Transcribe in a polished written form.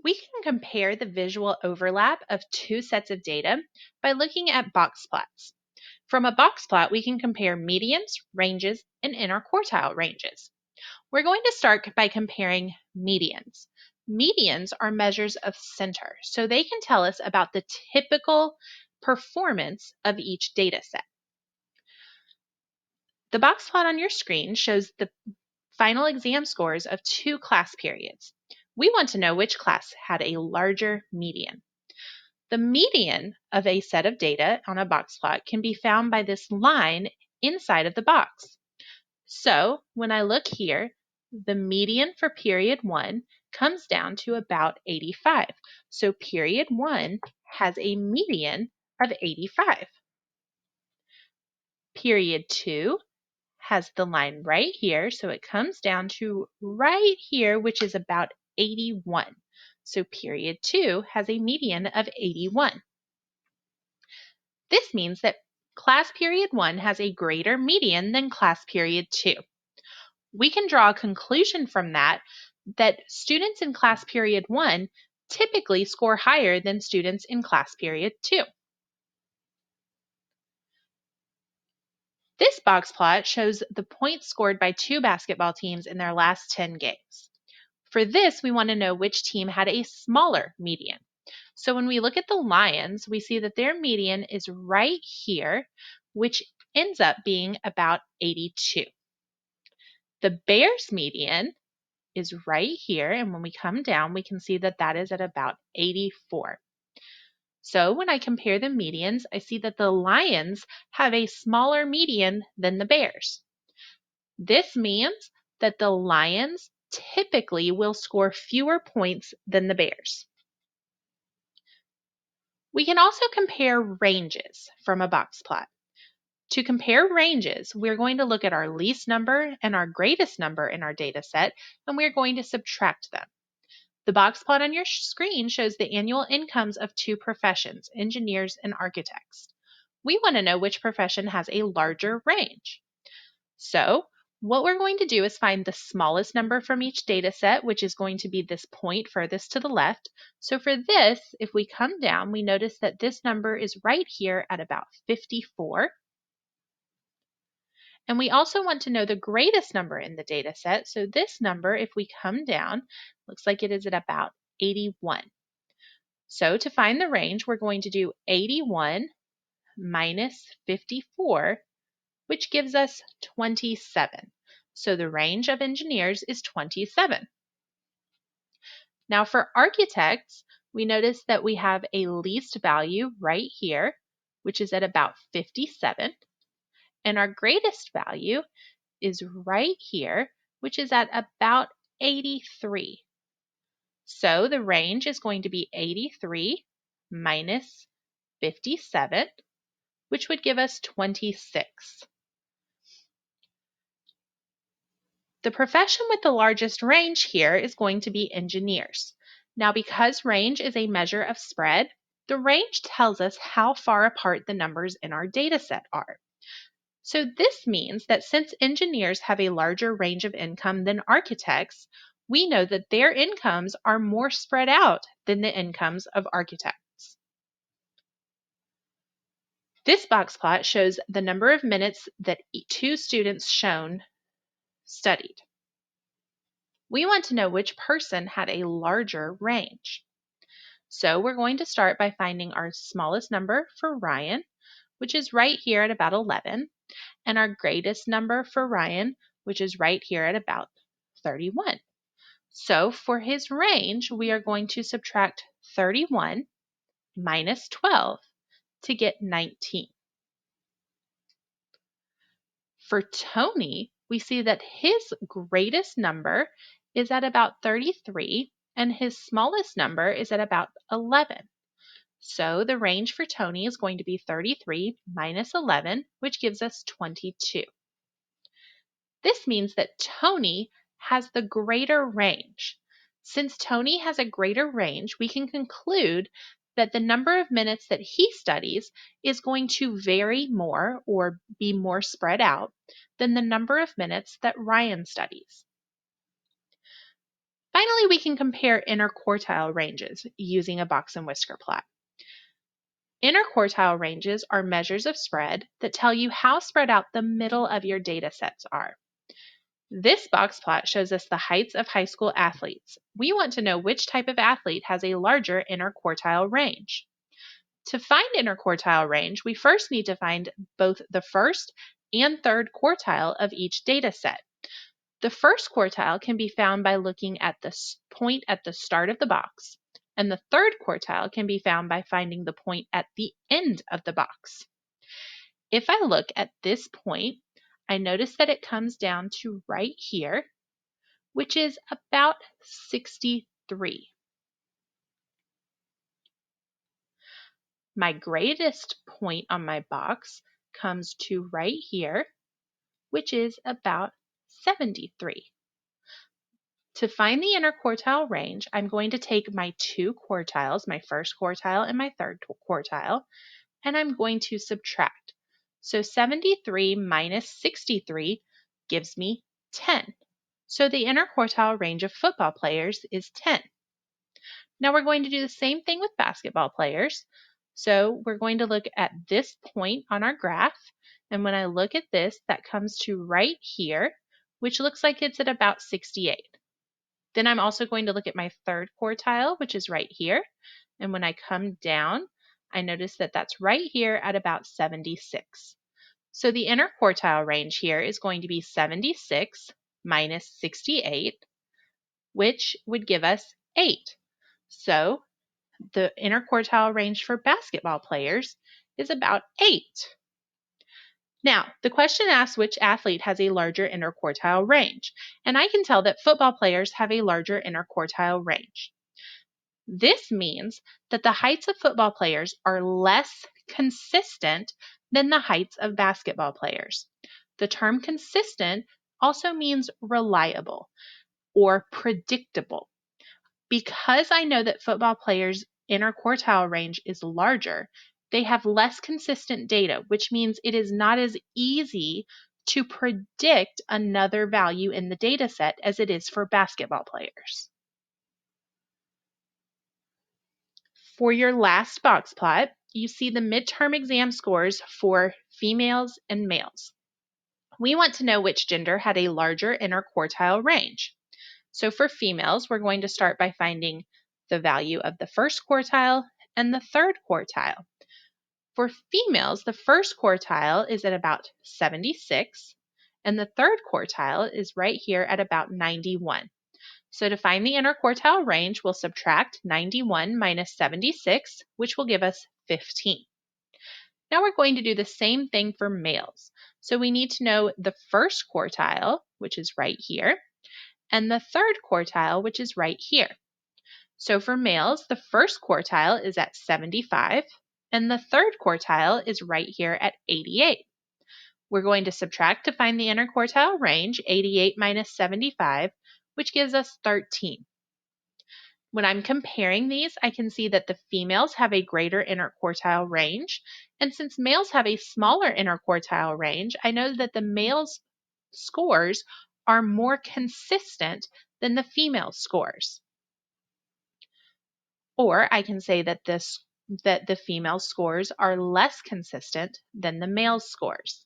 We can compare the visual overlap of two sets of data by looking at box plots. From a box plot, we can compare medians, ranges, and interquartile ranges. We're going to start by comparing medians. Medians are measures of center, so they can tell us about the typical performance of each data set. The box plot on your screen shows the final exam scores of two class periods. We want to know which class had a larger median. The median of a set of data on a box plot can be found by this line inside of the box. So when I look here, the median for period 1 comes down to about 85. So period 1 has a median of 85. Period 2 has the line right here, so it comes down to right here, which is about 81. So period 2 has a median of 81. This means that class period 1 has a greater median than class period 2. We can draw a conclusion from that students in class period 1 typically score higher than students in class period 2. This box plot shows the points scored by two basketball teams in their last 10 games. For this, we want to know which team had a smaller median. So when we look at the Lions, we see that their median is right here, which ends up being about 82. The Bears' median is right here, and when we come down, we can see that that is at about 84. So when I compare the medians, I see that the Lions have a smaller median than the Bears. This means that the Lions typically will score fewer points than the Bears. We can also compare ranges from a box plot. To compare ranges, we're going to look at our least number and our greatest number in our data set, and we're going to subtract them. The box plot on your screen shows the annual incomes of two professions, engineers and architects. We want to know which profession has a larger range. So what we're going to do is find the smallest number from each data set, which is going to be this point furthest to the left. So for this, if we come down, we notice that this number is right here at about 54. And we also want to know the greatest number in the data set. So this number, if we come down, looks like it is at about 81. So to find the range, we're going to do 81 minus 54, which gives us 27. So the range of engineers is 27. Now for architects, we notice that we have a least value right here, which is at about 57. And our greatest value is right here, which is at about 83. So the range is going to be 83 minus 57, which would give us 26. The profession with the largest range here is going to be engineers. Now, because range is a measure of spread, the range tells us how far apart the numbers in our data set are. So this means that since engineers have a larger range of income than architects, we know that their incomes are more spread out than the incomes of architects. This box plot shows the number of minutes that two students shown studied. We want to know which person had a larger range. So we're going to start by finding our smallest number for Ryan, which is right here at about 11, and our greatest number for Ryan, which is right here at about 31. So for his range, we are going to subtract 31 minus 12 to get 19. For Tony, we see that his greatest number is at about 33 and his smallest number is at about 11. So the range for Tony is going to be 33 minus 11, which gives us 22. This means that Tony has the greater range. Since Tony has a greater range, we can conclude that the number of minutes that he studies is going to vary more or be more spread out than the number of minutes that Ryan studies. Finally, we can compare interquartile ranges using a box and whisker plot. Interquartile ranges are measures of spread that tell you how spread out the middle of your data sets are. This box plot shows us the heights of high school athletes. We want to know which type of athlete has a larger interquartile range. To find interquartile range, we first need to find both the first and third quartile of each data set. The first quartile can be found by looking at the point at the start of the box, and the third quartile can be found by finding the point at the end of the box. If I look at this point, I notice that it comes down to right here, which is about 63. My greatest point on my box comes to right here, which is about 73. To find the interquartile range, I'm going to take my two quartiles, my first quartile and my third quartile, and I'm going to subtract. So 73 minus 63 gives me 10. So the interquartile range of football players is 10. Now we're going to do the same thing with basketball players. So we're going to look at this point on our graph, and when I look at this, that comes to right here, which looks like it's at about 68. Then I'm also going to look at my third quartile, which is right here. And when I come down, I notice that that's right here at about 76. So the interquartile range here is going to be 76 minus 68, which would give us 8. So the interquartile range for basketball players is about 8. Now, the question asks which athlete has a larger interquartile range, and I can tell that football players have a larger interquartile range. This means that the heights of football players are less consistent than the heights of basketball players. The term consistent also means reliable or predictable. Because I know that football players' interquartile range is larger, they have less consistent data, which means it is not as easy to predict another value in the data set as it is for basketball players. For your last box plot, you see the midterm exam scores for females and males. We want to know which gender had a larger interquartile range. So for females, we're going to start by finding the value of the first quartile and the third quartile. For females, the first quartile is at about 76, and the third quartile is right here at about 91. So to find the interquartile range, we'll subtract 91 minus 76, which will give us 15. Now we're going to do the same thing for males. So we need to know the first quartile, which is right here, and the third quartile, which is right here. So for males, the first quartile is at 75, and the third quartile is right here at 88. We're going to subtract to find the interquartile range, 88 minus 75, which gives us 13. When I'm comparing these, I can see that the females have a greater interquartile range, and since males have a smaller interquartile range, I know that the males' scores are more consistent than the female scores. Or I can say that the female scores are less consistent than the male scores.